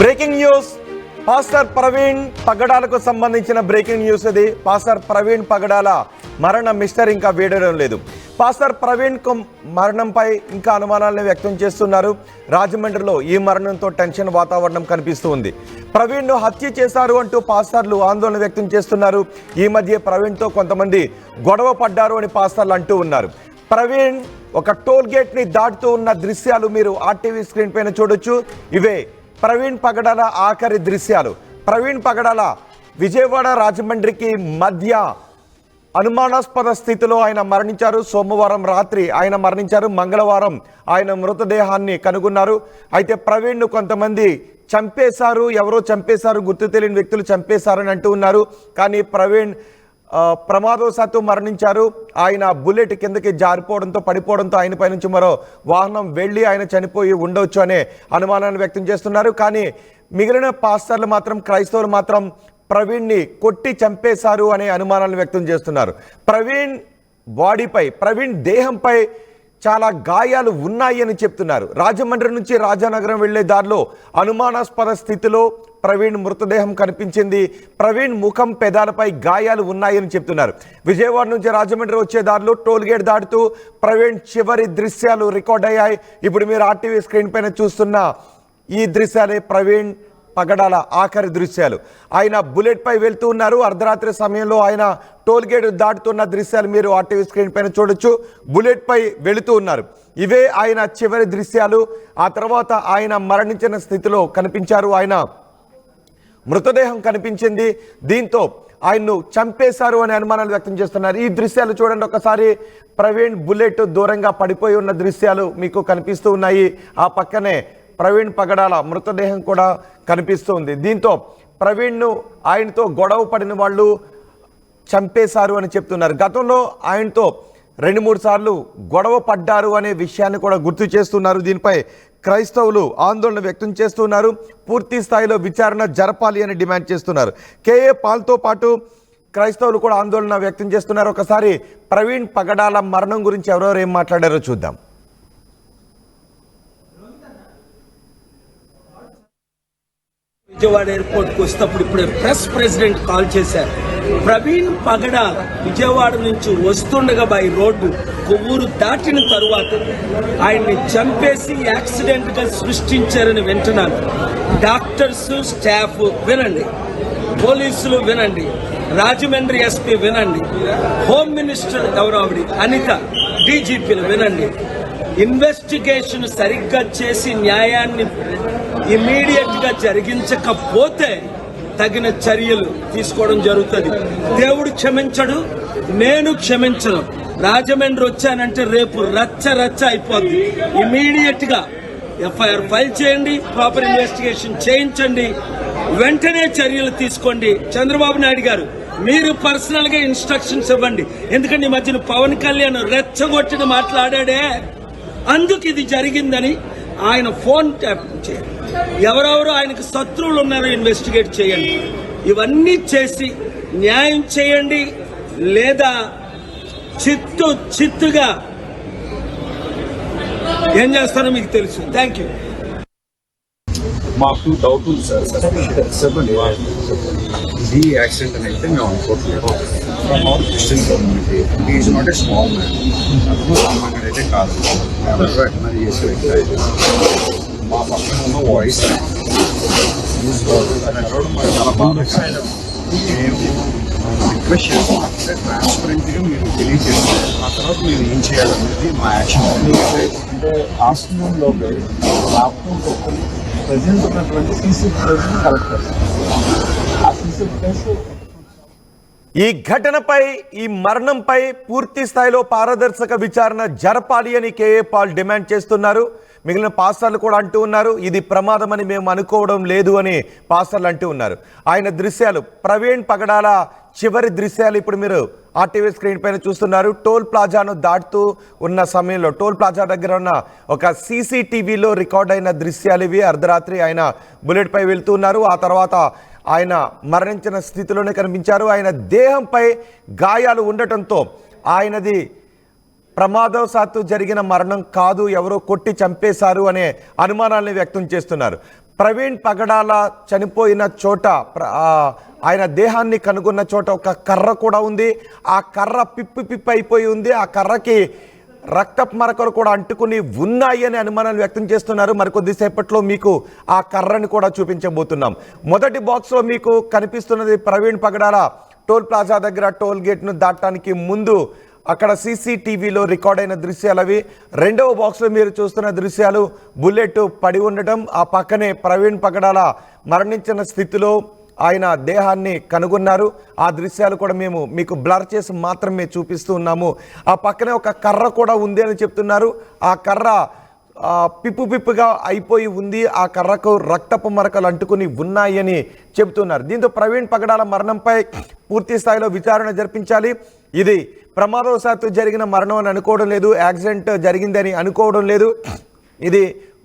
Breaking news. Pastor Praveen పగడాలకు సంబంధించిన breaking news ఇది. Pastor Praveen పగడాల మరణ మిస్టర్ ఇంకా వీడడం లేదు. పాస్టర్ ప్రవీణ్ మరణంపై ఇంకా అనుమానాలను వ్యక్తం చేస్తున్నారు. రాజమండ్రిలో ఈ మరణంతో టెన్షన్ వాతావరణం కనిపిస్తూ ఉంది. ప్రవీణ్ను హత్య చేశారు అంటూ పాస్టర్లు ఆందోళన వ్యక్తం చేస్తున్నారు. ఈ మధ్య ప్రవీణ్తో కొంతమంది గొడవ పడ్డారు అని పాస్టర్లు అంటూ ఉన్నారు. ప్రవీణ్ ఒక టోల్ గేట్ ని దాటుతూ ఉన్న దృశ్యాలు మీరు ఆర్టీవీ స్క్రీన్ పైన చూడొచ్చు. ఇవే ప్రవీణ్ పగడాల ఆఖరి దృశ్యాలు. ప్రవీణ్ పగడాల విజయవాడ రాజమండ్రికి మధ్య అనుమానాస్పద స్థితిలో ఆయన మరణించారు. సోమవారం రాత్రి ఆయన మరణించారు. మంగళవారం ఆయన మృతదేహాన్ని కనుగొన్నారు. అయితే ప్రవీణ్ను కొంతమంది చంపేశారు, ఎవరో చంపేశారు, గుర్తు తెలియని వ్యక్తులు చంపేశారని అంటూ ఉన్నారు. కానీ ప్రవీణ్ ప్రమాదవశాత్తు మరణించారు. ఆయన బుల్లెట్ కిందకి జారిపోవడంతో పడిపోవడంతో ఆయన పై నుంచి మరో వాహనం వెళ్ళి ఆయన చనిపోయి ఉండొచ్చు అనే అనుమానాన్ని వ్యక్తం చేస్తున్నారు. కానీ మిగిలిన పాస్టర్లు మాత్రం, క్రైస్తవులు మాత్రం ప్రవీణ్ని కొట్టి చంపేశారు అనే అనుమానాలను వ్యక్తం చేస్తున్నారు. ప్రవీణ్ బాడీపై, ప్రవీణ్ దేహంపై చాలా గాయాలు ఉన్నాయి అని చెప్తున్నారు. రాజమండ్రి నుంచి రాజానగరం వెళ్లే దారిలో అనుమానాస్పద స్థితిలో ప్రవీణ్ మృతదేహం కనిపించింది. ప్రవీణ్ ముఖం, పెదాలపై గాయాలు ఉన్నాయని చెప్తున్నారు. విజయవాడ నుంచి రాజమండ్రి వచ్చే దారిలో టోల్ గేట్ దాటుతూ ప్రవీణ్ చివరి దృశ్యాలు రికార్డ్ అయ్యాయి. ఇప్పుడు మీరు ఆర్టీవీ స్క్రీన్ పైన చూస్తున్న ఈ దృశ్యాలే ప్రవీణ్ పగడాల ఆఖరి దృశ్యాలు. ఆయన బుల్లెట్ పై వెళ్తూ ఉన్నారు. అర్ధరాత్రి సమయంలో ఆయన టోల్ గేట్ దాటుతున్న దృశ్యాలు మీరు ఆర్టీవీ స్క్రీన్ పైన చూడొచ్చు. బుల్లెట్ పై వెళుతూ ఉన్నారు. ఇవే ఆయన చివరి దృశ్యాలు. ఆ తర్వాత ఆయన మరణించిన స్థితిలో కనిపించారు. ఆయన మృతదేహం కనిపించింది. దీంతో ఆయన్ను చంపేశారు అనే అనుమానాలు వ్యక్తం చేస్తున్నారు. ఈ దృశ్యాలు చూడండి ఒకసారి. ప్రవీణ్ బుల్లెట్ దూరంగా పడిపోయి ఉన్న దృశ్యాలు మీకు కనిపిస్తూ ఉన్నాయి. ఆ పక్కనే ప్రవీణ్ పగడాల మృతదేహం కూడా కనిపిస్తుంది. దీంతో ప్రవీణ్ను ఆయనతో గొడవ పడిన వాళ్ళు చంపేశారు అని చెప్తున్నారు. గతంలో ఆయనతో 2-3 సార్లు గొడవ పడ్డారు అనే విషయాన్ని కూడా గుర్తు చేస్తున్నారు. దీనిపై క్రైస్తవులు ఆందోళన వ్యక్తం చేస్తున్నారు. పూర్తి స్థాయిలో విచారణ జరపాలి అని డిమాండ్ చేస్తున్నారు. కేఏ పాల్తో పాటు క్రైస్తవులు కూడా ఆందోళన వ్యక్తం చేస్తున్నారు. ఒకసారి ప్రవీణ్ పగడాల మరణం గురించి ఎవరెవరు ఏం మాట్లాడారో చూద్దాం. విజయవాడ ఎయిర్పోర్ట్కి వస్తప్పుడు ఇప్పుడే ప్రెసిడెంట్ కాల్ చేశారు. ప్రవీణ్ పగడాల విజయవాడ నుంచి వస్తుండగా బై రోడ్డు కొవ్వూరు దాటిన తరువాత ఆయన్ని చంపేసి యాక్సిడెంట్ గా సృష్టించారని వింటున్నాను. డాక్టర్స్, స్టాఫ్ వినండి, పోలీసులు వినండి, రాజమండ్రి ఎస్పీ వినండి, హోమ్ మినిస్టర్ ఎవరావిడి అనిత, డీజీపీలు వినండి. ఇన్వెస్టిగేషన్ సరిగ్గా చేసి న్యాయాన్ని ఇమీడియట్ గా జరిగించకపోతే తగిన చర్యలు తీసుకోవడం జరుగుతుంది. దేవుడు క్షమించడు, నేను క్షమించను. రాజమండ్రి వచ్చానంటే రేపు రచ్చ అయిపోద్ది. ఇమీడియట్ గా ఎఫ్ఐఆర్ ఫైల్ చేయండి, ప్రాపర్ ఇన్వెస్టిగేషన్ చేయించండి, వెంటనే చర్యలు తీసుకోండి. చంద్రబాబు నాయుడు గారు, మీరు పర్సనల్ గా ఇన్స్ట్రక్షన్స్ ఇవ్వండి. ఎందుకంటే ఈ మధ్యన పవన్ కళ్యాణ్ రెచ్చగొట్టిన మాట్లాడాడే, అందుకు ఇది జరిగిందని ఆయన ఫోన్ ట్యాప్ చేయండి. ఎవరెవరు ఆయనకు శత్రువులు ఉన్నారో ఇన్వెస్టిగేట్ చేయండి. ఇవన్నీ చేసి న్యాయం చేయండి, లేదా చిత్తుగా ఏం చేస్తారో మీకు తెలుసు. Thank you. మాకు డౌట్ ఉంది సార్. చెప్పండి. ఇది యాక్సిడెంట్ అని అయితే మేము అనుకోవట్లేదు. From our Christian community is not a small man. సామాన్యుడు అయితే కాదు, వెటనరీ చేసే వ్యక్తి అయితే. మా పక్కన ఉన్న వాయిస్ చాలా బాగా మేము రిక్వెస్ట్ చేస్తాం. ట్రాన్స్పరెంట్గా మీరు తెలియజేస్తారు. ఆ తర్వాత మీరు ఏం చేయాలనేది మా యాక్షన్. అంటే ఆఫ్టర్నూన్లో ల్యాప్టాప్ ప్రజెంట్ ఉన్నటువంటి సీసీ ఫుటేజ్ కలెక్ట్ చేస్తాం. ఆ సీసీ ఫుటేజ్ ఈ ఘటనపై, ఈ మరణంపై పూర్తి స్థాయిలో పారదర్శక విచారణ జరపాలి అని కేఏ పాల్ డిమాండ్ చేస్తున్నారు. మిగిలిన పాస్టర్లు కూడా అంటూ ఉన్నారు, ఇది ప్రమాదమని మేము అనుకోవడం లేదు అని పాస్టర్లు అంటూ ఉన్నారు. ఆయన దృశ్యాలు, ప్రవీణ్ పగడాల చివరి దృశ్యాలు ఇప్పుడు మీరు ఆర్టీవీ స్క్రీన్ పైన చూస్తున్నారు. టోల్ ప్లాజాను దాటుతూ ఉన్న సమయంలో టోల్ ప్లాజా దగ్గర ఉన్న ఒక సీసీటీవీలో రికార్డ్ అయిన దృశ్యాలు ఇవి. అర్ధరాత్రి ఆయన బుల్లెట్ పై వెళ్తూ ఉన్నారు. ఆ తర్వాత ఆయన మరణించిన స్థితిలోనే కనిపించారు. ఆయన దేహంపై గాయాలు ఉండటంతో ఆయనది ప్రమాదవశాత్తు జరిగిన మరణం కాదు, ఎవరో కొట్టి చంపేశారు అనే అనుమానాన్ని వ్యక్తం చేస్తున్నారు. ప్రవీణ్ పగడాల చనిపోయిన చోట ఆయన దేహాన్ని కనుగొన్న చోట ఒక కర్ర కూడా ఉంది. ఆ కర్ర పిప్పి అయిపోయి ఉంది. ఆ కర్రకి రక్తపు మరకలు కూడా అంటుకుని ఉన్నాయి అని అనుమానాలు వ్యక్తం చేస్తున్నారు. మరికొద్దిసేపట్లో మీకు ఆ కర్రని కూడా చూపించబోతున్నాం. మొదటి బాక్స్లో మీకు కనిపిస్తున్నది ప్రవీణ్ పగడాల టోల్ ప్లాజా దగ్గర టోల్ గేట్ను దాటడానికి ముందు అక్కడ సీసీటీవీలో రికార్డ్ అయిన దృశ్యాలు అవి. రెండవ బాక్స్లో మీరు చూస్తున్న దృశ్యాలు బుల్లెట్ పడి ఉండటం, ఆ పక్కనే ప్రవీణ్ పగడాల మరణించిన స్థితిలో ఆయన దేహాన్ని కనుగొన్నారు. ఆ దృశ్యాలు కూడా మేము మీకు బ్లర్ చేసి మాత్రమే చూపిస్తూ ఉన్నాము. ఆ పక్కనే ఒక కర్ర కూడా ఉంది అని చెప్తున్నారు. ఆ కర్ర పిప్పుగా అయిపోయి ఉంది. ఆ కర్రకు రక్తపు మరకలు అంటుకుని ఉన్నాయని చెబుతున్నారు. దీంతో ప్రవీణ్ పగడాల మరణంపై పూర్తి స్థాయిలో విచారణ జరిపించాలి. ఇది ప్రమాదవశాత్తు జరిగిన మరణం అని అనుకోవడం లేదు, యాక్సిడెంట్ జరిగిందని అనుకోవడం లేదు. ఇది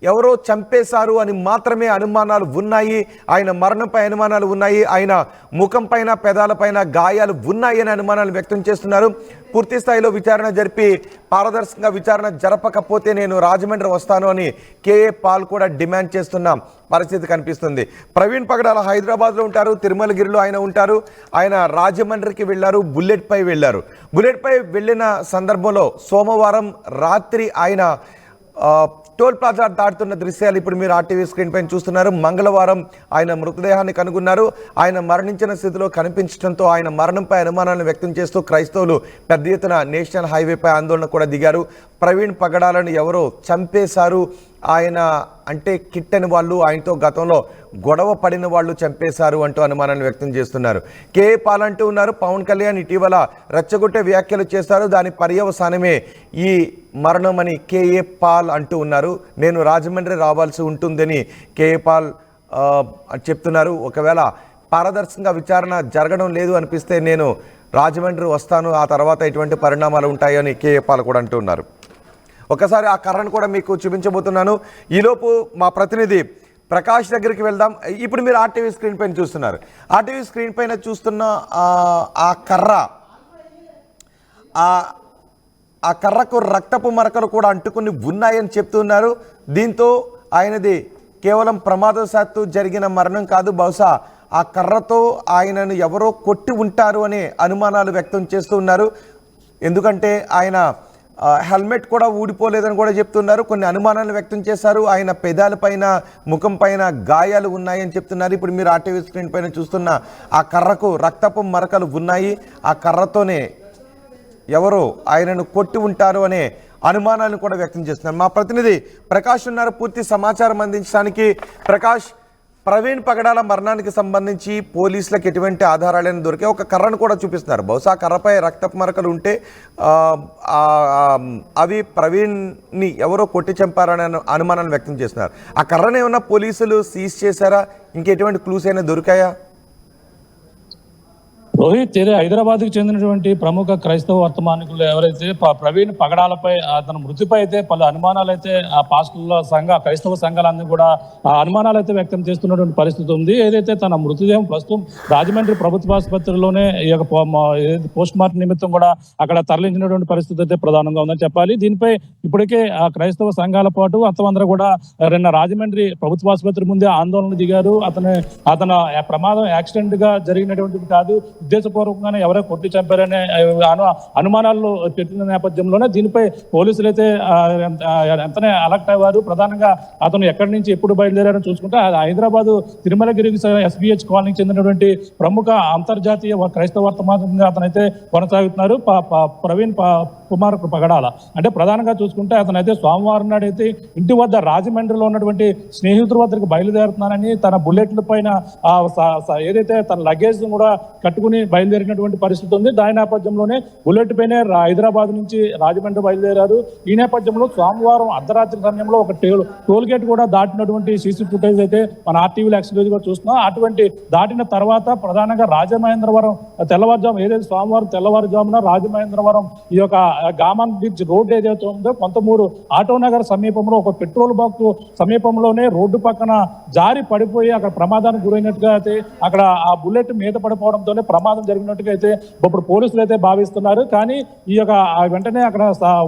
ఎవరో చంపేశారు అని మాత్రమే అనుమానాలు ఉన్నాయి. ఆయన మరణంపై అనుమానాలు ఉన్నాయి. ఆయన ముఖం పైన పెదాలపైన గాయాలు ఉన్నాయి అని అనుమానాలు వ్యక్తం చేస్తున్నారు. పూర్తి స్థాయిలో విచారణ జరిపి పారదర్శకంగా విచారణ జరపకపోతే నేను రాజమండ్రి వస్తాను అని కేఏ పాల్ కూడా డిమాండ్ చేస్తున్న పరిస్థితి కనిపిస్తుంది. ప్రవీణ్ పగడాల హైదరాబాద్లో ఉంటారు, తిరుమలగిరిలో ఆయన ఉంటారు. ఆయన రాజమండ్రికి వెళ్ళారు, బుల్లెట్పై వెళ్ళారు. బుల్లెట్పై వెళ్ళిన సందర్భంలో సోమవారం రాత్రి ఆయన టోల్ ప్లాజా దాటుతున్న దృశ్యాలు ఇప్పుడు మీరు ఆర్టీవీ స్క్రీన్ పైన చూస్తున్నారు. మంగళవారం ఆయన మృతదేహాన్ని కనుగొన్నారు. ఆయన మరణించిన స్థితిలో కనిపించడంతో ఆయన మరణంపై అనుమానాలను వ్యక్తం చేస్తూ క్రైస్తవులు పెద్ద ఎత్తున నేషనల్ హైవేపై ఆందోళన కూడా దిగారు. ప్రవీణ్ పగడాలను ఎవరో చంపేశారు, ఆయన అంటే కిట్టని వాళ్ళు, ఆయనతో గతంలో గొడవ పడిన వాళ్ళు చంపేశారు అంటూ అనుమానాన్ని వ్యక్తం చేస్తున్నారు. కేఏ పాల్ అంటూ ఉన్నారు, పవన్ కళ్యాణ్ ఇటీవల రెచ్చగొట్టే వ్యాఖ్యలు చేస్తారు, దాని పర్యవసానమే ఈ మరణం అని కేఏ పాల్ అంటూ ఉన్నారు. నేను రాజమండ్రి రావాల్సి ఉంటుందని కేఏ పాల్ చెప్తున్నారు. ఒకవేళ పారదర్శకంగా విచారణ జరగడం లేదు అనిపిస్తే నేను రాజమండ్రి వస్తాను, ఆ తర్వాత ఎటువంటి పరిణామాలు ఉంటాయని కేఏ పాల్ కూడా అంటూ ఉన్నారు. ఒకసారి ఆ కర్రను కూడా మీకు చూపించబోతున్నాను. ఈలోపు మా ప్రతినిధి ప్రకాష్ దగ్గరికి వెళ్దాం. ఇప్పుడు మీరు ఆర్టీవీ స్క్రీన్ పైన చూస్తున్నారు. ఆర్టీవీ స్క్రీన్ పైన చూస్తున్న ఆ కర్ర, ఆ కర్రకు రక్తపు మరకలు కూడా అంటుకుని ఉన్నాయని చెప్తున్నారు. దీంతో ఆయనది కేవలం ప్రమాదవశాత్తు జరిగిన మరణం కాదు, బహుశా ఆ కర్రతో ఆయనను ఎవరో కొట్టి ఉంటారు అనే అనుమానాలు వ్యక్తం చేస్తూ ఉన్నారు. ఎందుకంటే ఆయన హెల్మెట్ కూడా ఊడిపోలేదని కూడా చెప్తున్నారు. కొన్ని అనుమానాలు వ్యక్తం చేశారు. ఆయన పెదాలపైన ముఖం పైన గాయాలు ఉన్నాయని చెప్తున్నారు. ఇప్పుడు మీరు ఆర్టీవీ స్క్రీన్ పైన చూస్తున్న ఆ కర్రకు రక్తపు మరకలు ఉన్నాయి. ఆ కర్రతోనే ఎవరో ఆయనను కొట్టి ఉంటారు అనే అనుమానాలను కూడా వ్యక్తం చేస్తున్నారు. మా ప్రతినిధి ప్రకాష్ ఉన్నారు పూర్తి సమాచారం అందించడానికి. ప్రకాష్, ప్రవీణ్ పగడాల మరణానికి సంబంధించి పోలీసులకు ఎటువంటి ఆధారాలైనా దొరికే ఒక కర్రను కూడా చూపిస్తున్నారు. బహుశా కర్రపై రక్తపు మరకలు ఉంటే అవి ప్రవీణ్ని ఎవరో కొట్టి చంపారనే అనుమానాన్ని వ్యక్తం చేస్తున్నారు. ఆ కర్రను ఏమన్నా పోలీసులు సీజ్ చేశారా? ఇంకెటువంటి క్లూస్ అయినా దొరికాయా? రోహిత్, హైదరాబాద్ కు చెందినటువంటి ప్రముఖ క్రైస్తవ వర్తమానికులు ఎవరైతే ప్రవీణ్ పగడాలపై తన మృతిపై అయితే పలు అనుమానాలు అయితే ఆ పాస్టర్ల క్రైస్తవ సంఘాలన్నీ కూడా అనుమానాలు అయితే వ్యక్తం చేస్తున్నటువంటి పరిస్థితి ఉంది. ఏదైతే తన మృతదేహం ప్రస్తుతం రాజమండ్రి ప్రభుత్వ ఆసుపత్రిలోనే ఈ యొక్క పోస్ట్ మార్టం నిమిత్తం కూడా అక్కడ తరలించినటువంటి పరిస్థితి అయితే ప్రధానంగా ఉందని చెప్పాలి. దీనిపై ఇప్పటికే ఆ క్రైస్తవ సంఘాల పాటు అంతమందరూ కూడా నిన్న రాజమండ్రి ప్రభుత్వ ఆసుపత్రి ముందే ఆందోళన దిగారు. అతను ప్రమాదం యాక్సిడెంట్ గా జరిగినటువంటిది కాదు, ఉద్దేశపూర్వకంగానే ఎవరో కొట్టి చంపారనే అనుమానాలు పెట్టిన నేపథ్యంలోనే దీనిపై పోలీసులు అయితే ఎంతనే అలర్ట్ అయ్యారు. ప్రధానంగా అతను ఎక్కడి నుంచి ఎప్పుడు బయలుదేరారని చూసుకుంటే హైదరాబాద్ తిరుమలగిరికి SBH కాలనీకి చెందినటువంటి ప్రముఖ అంతర్జాతీయ క్రైస్తవ వర్తమానంగా అతనైతే కొనసాగుతున్నారు. ప్రవీణ్ కుమార్ పగడాల అంటే ప్రధానంగా చూసుకుంటే అతనైతే సోమవారం నాడు అయితే ఇంటి వద్ద రాజమండ్రిలో ఉన్నటువంటి స్నేహితుల వద్దకు బయలుదేరుతున్నానని తన బుల్లెట్ల పైన ఏదైతే తన లగేజ్ కూడా కట్టుకుని బయలుదేరినటువంటి పరిస్థితి ఉంది. దాని నేపథ్యంలోనే బుల్లెట్ పైనే హైదరాబాద్ నుంచి రాజమండ్రి బయలుదేరారు. ఈ నేపథ్యంలో సోమవారం అర్ధరాత్రి సమయంలో ఒక టోల్ గేట్ కూడా దాటినటువంటి సీసీ ఫుటేజ్ అయితే మన ఆర్టీవీలో ఎక్స్క్లూజివ్ గా చూస్తున్నాం. అటువంటి దాటిన తర్వాత ప్రధానంగా రాజమహేంద్రవరం తెల్లవారుజాము ఏదైతే సోమవారం తెల్లవారుజామున రాజమహేంద్రవరం ఈ యొక్క గామన్ బీచ్ రోడ్డు ఏదైతే ఉందో కొంతమూరు ఆటోనగర్ సమీపంలో ఒక పెట్రోల్ బంక్ సమీపంలోనే రోడ్డు పక్కన జారి పడిపోయి అక్కడ ప్రమాదానికి గురైనట్టుగా అయితే అక్కడ ఆ బుల్లెట్ మీద పడిపోవడంతోనే ప్రమాదం జరిగినట్టుగా అయితే ఇప్పుడు పోలీసులు అయితే భావిస్తున్నారు. కానీ ఈ యొక్క వెంటనే అక్కడ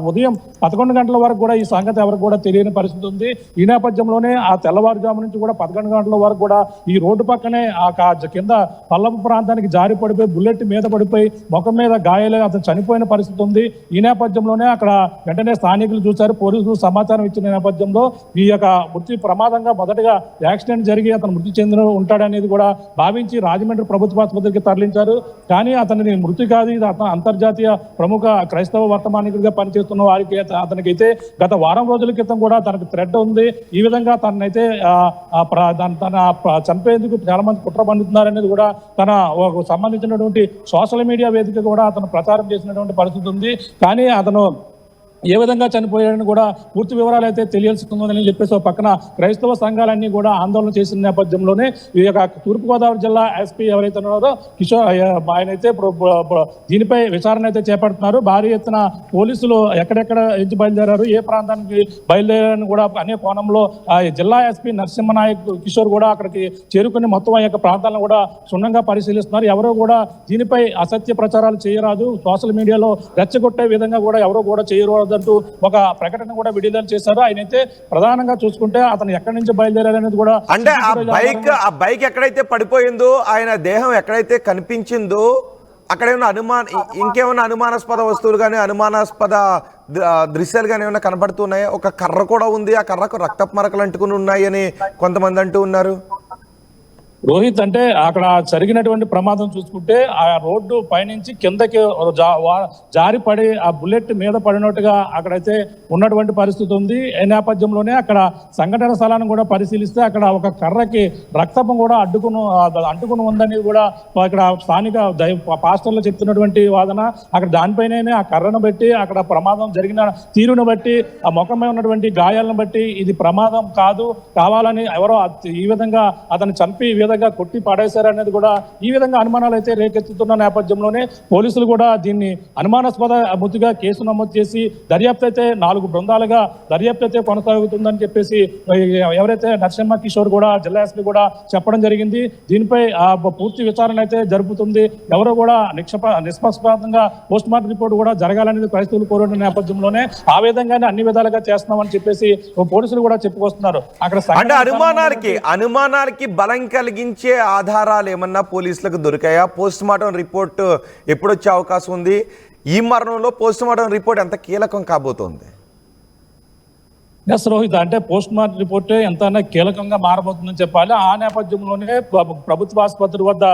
ఉదయం 11 గంటల వరకు కూడా ఈ సంగతి ఎవరికి కూడా తెలియని పరిస్థితి ఉంది. ఈ నేపథ్యంలోనే ఆ తెల్లవారుజాము నుంచి కూడా 11 గంటల వరకు కూడా ఈ రోడ్డు పక్కనే ఆ కింద పల్లపు ప్రాంతానికి జారి పడిపోయి బుల్లెట్ మీద పడిపోయి ముఖం మీద గాయాలై అతను చనిపోయిన పరిస్థితి ఉంది. ఈ నేపథ్యంలోనే అక్కడ వెంటనే స్థానికులు చూశారు, పోలీసులు సమాచారం ఇచ్చిన నేపథ్యంలో ఈ యొక్క మృతి ప్రమాదంగా మొదటగా యాక్సిడెంట్ జరిగి అతను మృతి చెందిన ఉంటాడనేది కూడా భావించి రాజమండ్రి ప్రభుత్వ ఆసుపత్రికి తరలించారు. కానీ అతనిది మృతి కాదు, ఇది అతను అంతర్జాతీయ ప్రముఖ క్రైస్తవ వర్తమానికుడిగా పనిచేస్తున్న వారికి అతనికైతే గత వారం రోజుల క్రితం కూడా తనకు థ్రెడ్ ఉంది. ఈ విధంగా తనైతే తన చంపేందుకు చాలా మంది కుట్ర పండుతున్నారనేది కూడా తన సంబంధించినటువంటి సోషల్ మీడియా వేదిక కూడా అతను ప్రచారం చేసినటువంటి పరిస్థితి ఉంది. కానీ అతను ఏ విధంగా చనిపోయాడని కూడా పూర్తి వివరాలు అయితే తెలియాల్సిందని చెప్పేసి పక్కన క్రైస్తవ సంఘాలన్నీ కూడా ఆందోళన చేసిన నేపథ్యంలోనే ఈ యొక్క తూర్పుగోదావరి జిల్లా ఎస్పీ ఎవరైతే ఉన్నారో కిషోర్ ఆయన అయితే ఇప్పుడు దీనిపై విచారణ అయితే చేపడుతున్నారు. భారీ ఎత్తున పోలీసులు ఎక్కడెక్కడ నుంచి బయలుదేరారు, ఏ ప్రాంతానికి బయలుదేరారని కూడా అనే కోణంలో జిల్లా ఎస్పీ నరసింహనాయక్ కిషోర్ కూడా అక్కడికి చేరుకుని మొత్తం ఆ యొక్క ప్రాంతాలను కూడా క్షుణ్ణంగా పరిశీలిస్తున్నారు. ఎవరో కూడా దీనిపై అసత్య ప్రచారాలు చేయరాదు, సోషల్ మీడియాలో రెచ్చగొట్టే విధంగా కూడా ఎవరో కూడా చేయరాదు అంటూ ఒక ప్రకటన కూడా విడుదల చేశారు. ఆయన అయితే ప్రధానంగా చూసుకుంటే అతను ఎక్కడి నుంచి బయలుదేరారనేది కూడా అంటే ఆ బైక్ ఎక్కడైతే పడిపోయిందో, ఆయన దేహం ఎక్కడైతే కనిపించిందో అక్కడ ఏమైనా ఇంకేమైనా అనుమానాస్పద వస్తువులు కానీ అనుమానాస్పద దృశ్యాలు కానీ ఏమైనా కనబడుతున్నాయి. ఒక కర్ర కూడా ఉంది, ఆ కర్రకు రక్తపు మరకలు అంటుకుని ఉన్నాయి అని కొంతమంది అంటూ ఉన్నారు. రోహిత్, అంటే అక్కడ జరిగినటువంటి ప్రమాదం చూసుకుంటే ఆ రోడ్డు పైనుంచి కిందకి జారి పడి ఆ బుల్లెట్ మీద పడినట్టుగా అక్కడైతే ఉన్నటువంటి పరిస్థితి ఉంది. ఈ నేపథ్యంలోనే అక్కడ సంఘటన స్థలాన్ని కూడా పరిశీలిస్తే అక్కడ ఒక కర్రకి రక్తపం కూడా అంటుకుని ఉందని కూడా ఇక్కడ స్థానిక పాస్టర్లు చెప్తున్నటువంటి వాదన. అక్కడ దానిపైనే ఆ కర్రను బట్టి అక్కడ ప్రమాదం జరిగిన తీరును బట్టి ఆ ముఖం మీద ఉన్నటువంటి గాయాలను బట్టి ఇది ప్రమాదం కాదు, కావాలని ఎవరో ఈ విధంగా అతను చంపి విధంగా కొట్టి పడేశారనేది కూడా ఈ విధంగా అనుమానాలు అయితే రేకెత్తుతున్న నేపథ్యంలోనే పోలీసులు కూడా దీన్ని అనుమానాస్పద మృతిగా కేసు నమోదు చేసి దర్యాప్తు అయితే 4 బృందాలుగా దర్యాప్తు అయితే కొనసాగుతుందని చెప్పేసి ఎవరైతే నరసింహ కిషోర్ కూడా జిల్లా ఎస్పీ కూడా చెప్పడం జరిగింది. దీనిపై పూర్తి విచారణ అయితే జరుపుతుంది. ఎవరో కూడా నిష్పక్షపాతంగా పోస్ట్ మార్టం రిపోర్ట్ కూడా జరగాలనేది క్రైస్తవులు కోరిన నేపథ్యంలోనే ఆ విధంగానే అన్ని విధాలుగా చేస్తున్నామని చెప్పేసి పోలీసులు కూడా చెప్పుకొస్తున్నారు. అక్కడ అనుమానాలకి బలం కలిగించే ఆధారాలు ఏమన్నా పోలీసులకు దొరికాయా? పోస్ట్ మార్టం రిపోర్ట్ ఎప్పుడొచ్చే అవకాశం ఉంది? ఈ మరణంలో పోస్ట్ మార్టం రిపోర్ట్ ఎంత కీలకం కాబోతోంది? ఎస్ రోహిత్, అంటే పోస్ట్ మార్టం రిపోర్టే ఎంతైనా కీలకంగా మారబోతుందని చెప్పాలి. ఆ నేపథ్యంలోనే ప్రభుత్వ ఆసుపత్రి వద్ద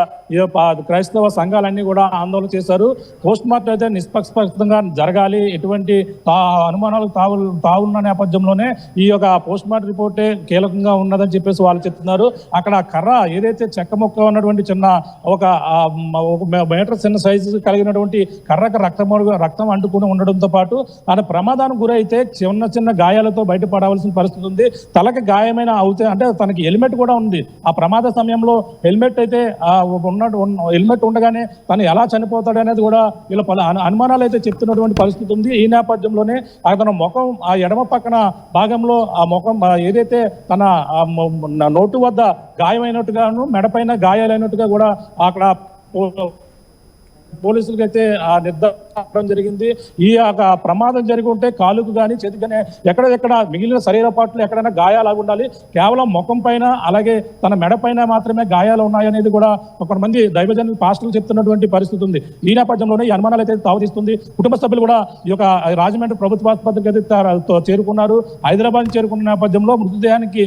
క్రైస్తవ సంఘాలన్నీ కూడా ఆందోళన చేశారు. పోస్ట్ మార్టం అయితే నిష్పక్షపాతంగా జరగాలి, ఎటువంటి అనుమానాలకు తావున్న నేపథ్యంలోనే ఈ యొక్క పోస్ట్ మార్టం రిపోర్టే కీలకంగా ఉన్నదని చెప్పేసి వాళ్ళు చెప్తున్నారు. అక్కడ కర్ర ఏదైతే చెక్క మొక్క ఉన్నటువంటి చిన్న ఒక మీటర్ చిన్న సైజు కలిగినటువంటి కర్రకు రక్తం అంటుకుని ఉండడంతో పాటు ఆయన ప్రమాదానికి గురైతే చిన్న గాయాలతో బయటపడవలసిన పరిస్థితి ఉంది. తలకి గాయమైన అవుతే అంటే తనకి హెల్మెట్ కూడా ఉంది. ఆ ప్రమాద సమయంలో హెల్మెట్ అయితే హెల్మెట్ ఉండగానే తను ఎలా చనిపోతాడు అనేది కూడా వీళ్ళ అనుమానాలు అయితే చెప్తున్నటువంటి పరిస్థితి ఉంది. ఈ నేపథ్యంలోనే అతను ముఖం ఆ ఎడమ పక్కన భాగంలో ఆ ముఖం ఏదైతే తన నోటు వద్ద గాయమైనట్టుగాను మెడపైన గాయాలైనట్టుగా కూడా అక్కడ పోలీసులకి అయితే నిర్ధారించడం జరిగింది. ఈ ప్రమాదం జరిగి ఉంటే కాలుకు కానీ చేతికి కానీ ఎక్కడెక్కడ మిగిలిన శరీర పాటలు ఎక్కడైనా గాయాలు ఉండాలి. కేవలం ముఖం పైన అలాగే తన మెడ పైన మాత్రమే గాయాలు ఉన్నాయనేది కూడా కొంతమంది దైవజనులు పాస్టర్లు చెప్తున్నటువంటి పరిస్థితి ఉంది. ఈ నేపథ్యంలోనే ఈ అనుమానాలు అయితే తావతీస్తుంది. కుటుంబ సభ్యులు కూడా ఈ యొక్క రాజమండ్రి ప్రభుత్వ ఆసుపత్రికి అయితే చేరుకున్నారు. హైదరాబాద్ చేరుకున్న నేపథ్యంలో మృతదేహానికి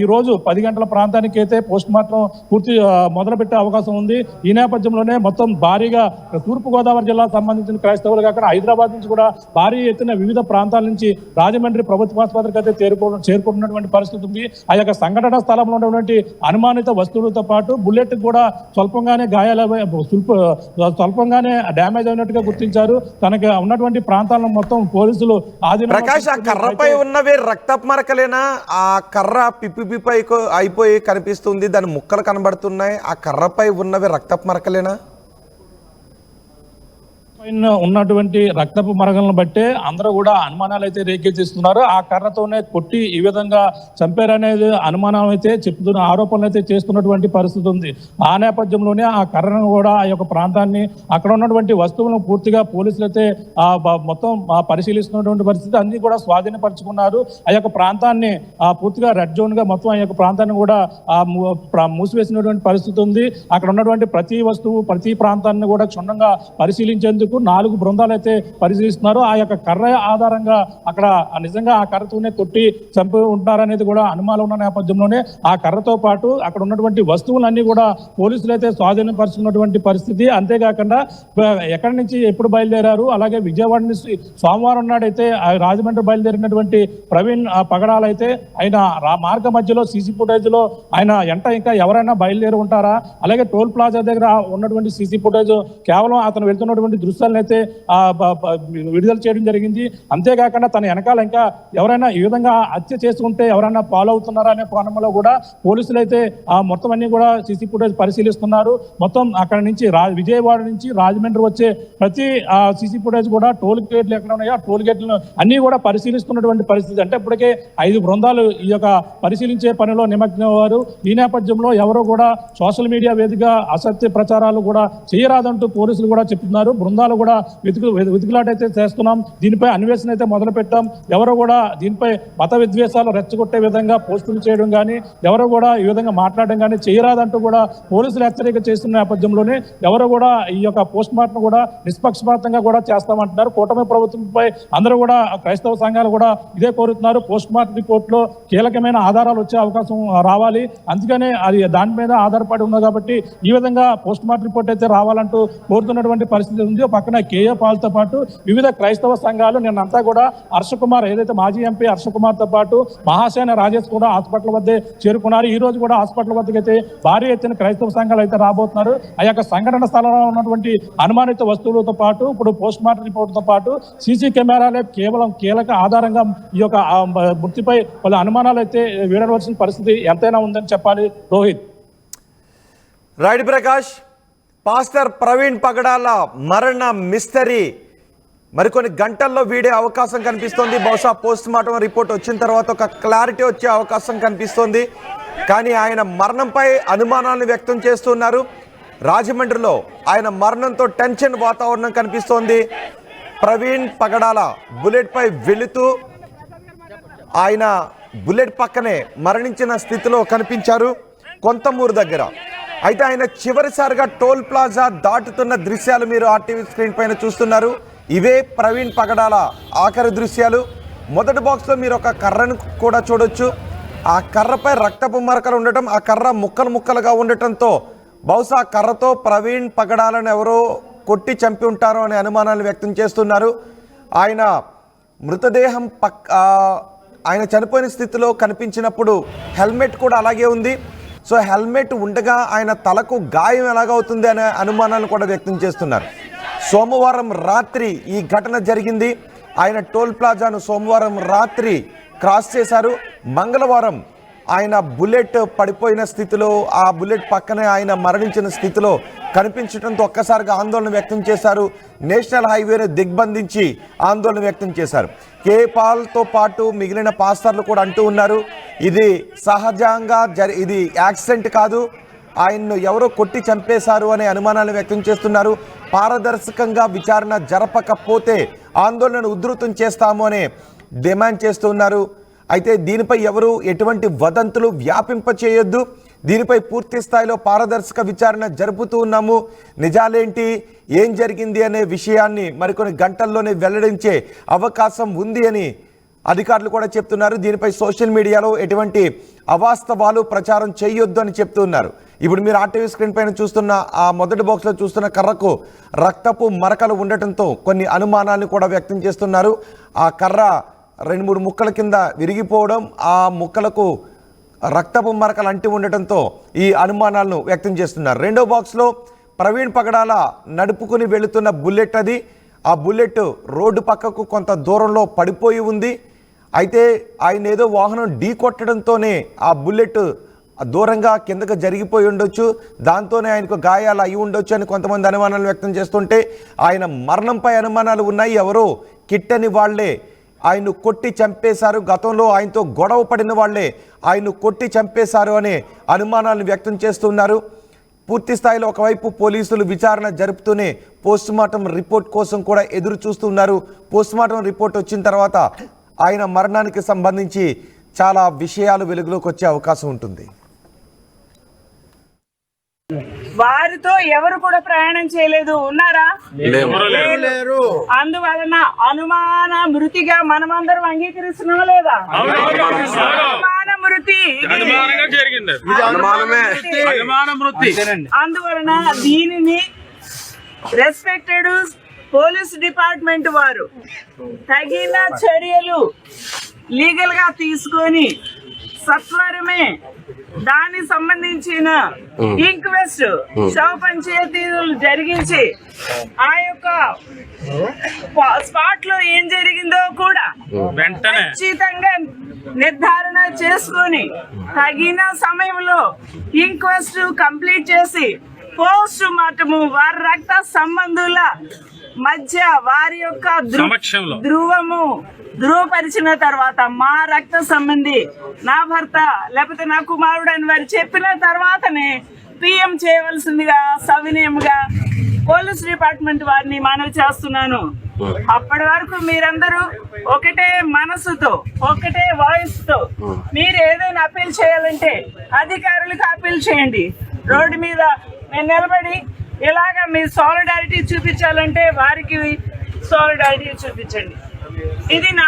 ఈ రోజు 10 గంటల ప్రాంతానికి అయితే పోస్ట్ మార్టం పూర్తి మొదలుపెట్టే అవకాశం ఉంది. ఈ నేపథ్యంలోనే మొత్తం భారీగా తూర్పుగోదావరి జిల్లాకు సంబంధించిన క్రైస్తవులు కాకుండా హైదరాబాద్ నుంచి కూడా భారీ ఎత్తున వివిధ ప్రాంతాల నుంచి రాజమండ్రి ప్రభుత్వ ఆసుపత్రికి అయితే చేరుకుంటున్నటువంటి పరిస్థితి ఉంది. ఆ యొక్క సంఘటన స్థలంలో ఉన్నటువంటి అనుమానిత వస్తువులతో పాటు బుల్లెట్ కూడా స్వల్పంగానే స్వల్పంగానే డ్యామేజ్ అయినట్టుగా గుర్తించారు. తనకి ఉన్నటువంటి ప్రాంతాలను మొత్తం పోలీసులు ప్రకాష్, ఆ కర్రపై ఉన్నవి రక్తపు మరకలేనా? ఆ కర్ర పిప్పి అయిపోయి కనిపిస్తుంది, దాని ముక్కలు కనబడుతున్నాయి. ఆ కర్రపై ఉన్నవి రక్తపు మరకలేనా? ఉన్నటువంటి రక్తపు మరగలను బట్టే అందరూ కూడా అనుమానాలు అయితే రేకెత్తిస్తున్నారు. ఆ కర్రతోనే కొట్టి ఈ విధంగా చంపారనేది అనుమానం అయితే చెప్తున్న ఆరోపణలు అయితే చేస్తున్నటువంటి పరిస్థితి ఉంది. ఆ నేపథ్యంలోనే ఆ కర్రను కూడా ఆ యొక్క ప్రాంతాన్ని అక్కడ ఉన్నటువంటి వస్తువులను పూర్తిగా పోలీసులు అయితే మొత్తం పరిశీలిస్తున్నటువంటి పరిస్థితి అన్ని కూడా స్వాధీనపరుచుకున్నారు. ఆ యొక్క ప్రాంతాన్ని పూర్తిగా రెడ్ జోన్ గా మొత్తం ఆ యొక్క ప్రాంతాన్ని కూడా మూసివేసినటువంటి పరిస్థితి ఉంది. అక్కడ ఉన్నటువంటి ప్రతి వస్తువు ప్రతి ప్రాంతాన్ని కూడా క్షుణ్ణంగా పరిశీలించేందుకు 4 బృందాలు అయితే పరిశీలిస్తున్నారు. ఆ యొక్క కర్ర ఆధారంగా అక్కడ నిజంగా ఆ కర్రతోనే కొట్టి చంపి ఉంటారనేది కూడా అనుమానం ఉన్న నేపథ్యంలోనే ఆ కర్రతో పాటు అక్కడ ఉన్నటువంటి వస్తువులన్నీ కూడా పోలీసులు అయితే స్వాధీనపరుచుకున్నటువంటి పరిస్థితి. అంతేకాకుండా ఎక్కడి నుంచి ఎప్పుడు బయలుదేరారు, అలాగే విజయవాడ నుంచి సోమవారం నాడైతే రాజమండ్రి బయలుదేరినటువంటి ప్రవీణ్ పగడాలు అయితే ఆయన మార్గ మధ్యలో సీసీ ఫుటేజ్ లో ఆయన ఎంట ఇంకా ఎవరైనా బయలుదేరి ఉంటారా, అలాగే టోల్ ప్లాజా దగ్గర ఉన్నటువంటి సీసీ ఫుటేజ్ కేవలం అతను వెళ్తున్నటువంటి దృశ్యాలను అయితే విడుదల చేయడం జరిగింది. అంతేకాకుండా తన వెనకాల ఇంకా ఎవరైనా ఈ విధంగా హత్య చేసుకుంటే ఎవరైనా ఫాలో అవుతున్నారా అనే కోణంలో కూడా పోలీసులు అయితే మొత్తం అన్ని కూడా సీసీ ఫుటేజ్ పరిశీలిస్తున్నారు. మొత్తం అక్కడ నుంచి విజయవాడ నుంచి రాజమండ్రి వచ్చే ప్రతి సీసీ ఫుటేజ్ కూడా టోల్ గేట్లు ఎక్కడ ఉన్నాయో ఆ టోల్ గేట్లను అన్ని కూడా పరిశీలిస్తున్నటువంటి పరిస్థితి. అంటే ఇప్పటికే 5 బృందాలు ఈ యొక్క పరిశీలించే పనిలో నిమగ్నమయ్యారు. ఈ నేపథ్యంలో ఎవరో కూడా సోషల్ మీడియా వేదికగా అసత్య ప్రచారాలు కూడా చేయరాదంటూ పోలీసులు కూడా చెప్తున్నారు. బృందాలు కూడా వెతుకులాటైతే చేస్తున్నాం, దీనిపై అన్వేషణ అయితే మొదలు పెట్టాం, ఎవరు కూడా దీనిపై మత విద్వేషాలు రెచ్చగొట్టే విధంగా పోస్టులు చేయడం కానీ ఎవరు కూడా ఈ విధంగా మాట్లాడడం కానీ చేయరాదంటూ కూడా పోలీసులు హెచ్చరిక చేస్తున్న నేపథ్యంలోనే ఎవరు కూడా ఈ యొక్క పోస్ట్ మార్టం కూడా నిష్పక్షపాతంగా కూడా చేస్తామంటున్నారు. కూటమి ప్రభుత్వంపై అందరూ కూడా క్రైస్తవ సంఘాలు కూడా ఇదే కోరుతున్నారు. పోస్ట్ మార్టం రిపోర్ట్ లో కీలకమైన ఆధారాలు వచ్చే అవకాశం రావాలి, అందుకనే అది దాని మీద ఆధారపడి ఉంది కాబట్టి ఈ విధంగా పోస్ట్ మార్టం రిపోర్ట్ అయితే రావాలంటూ కోరుతున్నటువంటి పరిస్థితి ఉంది. పక్కన కేఏ పాల్తో పాటు వివిధ క్రైస్తవ సంఘాలు నిన్నంతా కూడా హర్షకుమార్ ఏదైతే మాజీ ఎంపీ హర్షకుమార్తో పాటు మహాసేన రాజేష్ కూడా హాస్పిటల్ వద్దే చేరుకున్నారు. ఈ రోజు కూడా హాస్పిటల్ వద్దకు అయితే భారీ ఎత్తున క్రైస్తవ సంఘాలు అయితే రాబోతున్నారు. ఆ యొక్క సంఘటన స్థలంలో ఉన్నటువంటి అనుమానిత వస్తువులతో పాటు ఇప్పుడు పోస్ట్ మార్టం రిపోర్ట్తో పాటు సీసీ కెమెరాలే కేవలం కీలక ఆధారంగా ఈ యొక్క మృతిపై పలు అనుమానాలు అయితే వీడవలసిన పరిస్థితి ఎంతైనా ఉందని చెప్పాలి. రోహిత్. రైట్ ప్రకాష్, పాస్టర్ ప్రవీణ్ పగడాల మరణ మిస్టరీ మరికొన్ని గంటల్లో వీడే అవకాశం కనిపిస్తోంది. బహుశా పోస్ట్ మార్టం రిపోర్ట్ వచ్చిన తర్వాత ఒక క్లారిటీ వచ్చే అవకాశం కనిపిస్తోంది. కానీ ఆయన మరణంపై అనుమానాలను వ్యక్తం చేస్తున్నారు. రాజమండ్రిలో ఆయన మరణంతో టెన్షన్ వాతావరణం కనిపిస్తోంది. ప్రవీణ్ పగడాల బుల్లెట్ పై వెళుతూ ఆయన బుల్లెట్ పక్కనే మరణించిన స్థితిలో కనిపించారు కొంతమూరు దగ్గర. అయితే ఆయన చివరిసారిగా టోల్ ప్లాజా దాటుతున్న దృశ్యాలు మీరు ఆర్టీవీ స్క్రీన్ పైన చూస్తున్నారు. ఇవే ప్రవీణ్ పగడాల ఆఖరి దృశ్యాలు. మొదటి బాక్స్లో మీరు ఒక కర్రను కూడా చూడొచ్చు. ఆ కర్రపై రక్తపు మరకలు ఉండటం, ఆ కర్ర ముక్కలు ముక్కలుగా ఉండటంతో బహుశా కర్రతో ప్రవీణ్ పగడాలను ఎవరో కొట్టి చంపి ఉంటారో అనే అనుమానాలు వ్యక్తం చేస్తున్నారు. ఆయన మృతదేహం ఆయన చనిపోయిన స్థితిలో కనిపించినప్పుడు హెల్మెట్ కూడా అలాగే ఉంది. సో హెల్మెట్ ఉండగా ఆయన తలకు గాయం ఎలాగవుతుంది అనే అనుమానాలు కూడా వ్యక్తం చేస్తున్నారు. సోమవారం రాత్రి ఈ ఘటన జరిగింది. ఆయన టోల్ ప్లాజాను సోమవారం రాత్రి క్రాస్ చేశారు. మంగళవారం ఆయన బుల్లెట్ పడిపోయిన స్థితిలో, ఆ బుల్లెట్ పక్కనే ఆయన మరణించిన స్థితిలో కనిపించడంతో ఒక్కసారిగా ఆందోళన వ్యక్తం చేశారు. నేషనల్ హైవేను దిగ్బంధించి ఆందోళన వ్యక్తం చేశారు. కేపాల్తో పాటు మిగిలిన పాస్టర్లు కూడా అంటూ ఉన్నారు, ఇది సహజంగా ఇది యాక్సిడెంట్ కాదు, ఆయన్ను ఎవరో కొట్టి చంపేశారు అనే అనుమానాలు వ్యక్తం చేస్తున్నారు. పారదర్శకంగా విచారణ జరపకపోతే ఆందోళనను ఉధృతం చేస్తాము అనే డిమాండ్ చేస్తున్నారు. అయితే దీనిపై ఎవరు ఎటువంటి వదంతులు వ్యాపింప చేయొద్దు, దీనిపై పూర్తి స్థాయిలో పారదర్శక విచారణ జరుపుతూ ఉన్నాము, నిజాలేంటి ఏం జరిగింది అనే విషయాన్ని మరికొన్ని గంటల్లోనే వెల్లడించే అవకాశం ఉంది అని అధికారులు కూడా చెప్తున్నారు. దీనిపై సోషల్ మీడియాలో ఎటువంటి అవాస్తవాలు ప్రచారం చేయొద్దు అని చెప్తున్నారు. ఇప్పుడు మీరు ఆర్టీవీ స్క్రీన్ పైన చూస్తున్న ఆ మొదటి బాక్స్లో చూస్తున్న కర్రకు రక్తపు మరకలు ఉండటంతో కొన్ని అనుమానాలను కూడా వ్యక్తం చేస్తున్నారు. ఆ కర్ర 2-3 ముక్కల కింద విరిగిపోవడం, ఆ ముక్కలకు రక్తపు మరకలు అంటి ఉండటంతో ఈ అనుమానాలను వ్యక్తం చేస్తున్నారు. రెండో బాక్స్లో ప్రవీణ్ పగడాల నడుపుకుని వెళుతున్న బుల్లెట్ అది. ఆ బుల్లెట్ రోడ్డు పక్కకు కొంత దూరంలో పడిపోయి ఉంది. అయితే ఆయన ఏదో వాహనం ఢీ కొట్టడంతోనే ఆ బుల్లెట్ దూరంగా కిందకు జరిగిపోయి ఉండొచ్చు, దాంతోనే ఆయనకు గాయాలు అయి ఉండొచ్చు అని కొంతమంది అనుమానాలు వ్యక్తం చేస్తుంటే ఆయన మరణంపై అనుమానాలు ఉన్నాయి. ఎవరో కిట్టని వాళ్లే ఆయన్ను కొట్టి చంపేశారు, గతంలో ఆయనతో గొడవ పడిన వాళ్లే ఆయన్ను కొట్టి చంపేశారు అనే అనుమానాలను వ్యక్తం చేస్తున్నారు. పూర్తి స్థాయిలో ఒకవైపు పోలీసులు విచారణ జరుపుతూనే పోస్టుమార్టం రిపోర్ట్ కోసం కూడా ఎదురు చూస్తున్నారు. పోస్టుమార్టం రిపోర్ట్ వచ్చిన తర్వాత ఆయన మరణానికి సంబంధించి చాలా విషయాలు వెలుగులోకి వచ్చే అవకాశం ఉంటుంది. వారితో ఎవరు కూడా ప్రయాణం చేయలేదు, ఉన్నారా? లేరు. అందువలన అనుమాన మృతిగా మనమందరం అంగీకరిస్తున్నాం లేదా? అనుమాన మృతి అందువలన దీనిని రెస్పెక్టెడ్ పోలీస్ డిపార్ట్మెంట్ వారు తగిన చర్యలు లీగల్ గా తీసుకొని సత్వరమే దానికి సంబంధించిన ఇంక్వెస్ట్ శవ పంచాయతీలు జరిగించి ఆ యొక్క స్పాట్ లో ఏం జరిగిందో కూడా ఖచ్చితంగా నిర్ధారణ చేసుకొని తగిన సమయంలో ఇంక్వెస్ట్ కంప్లీట్ చేసి పోస్ట్ మార్టము వారి రక్త సంబంధుల మధ్య వారి యొక్క ధృవపరిచిన తర్వాత మా రక్త సంబంధి నా భర్త లేకపోతే నా కుమారుడు అని వారు చెప్పిన తర్వాతనే పిఎం చేయవలసిందిగా సవినయంగా పోలీస్ డిపార్ట్మెంట్ వారిని మనవి చేస్తున్నాను. అప్పటి వరకు మీరందరూ ఒకటే మనసుతో ఒకటే వాయిస్ తో మీరు ఏదైనా అప్పీల్ చేయాలంటే అధికారులకు అప్పీల్ చేయండి. రోడ్డు మీద నేను నిలబడి ఇలాగా మీ సాలిడారిటీ చూపించాలంటే వారికి సాలిడారిటీ చూపించండి. ఇది నా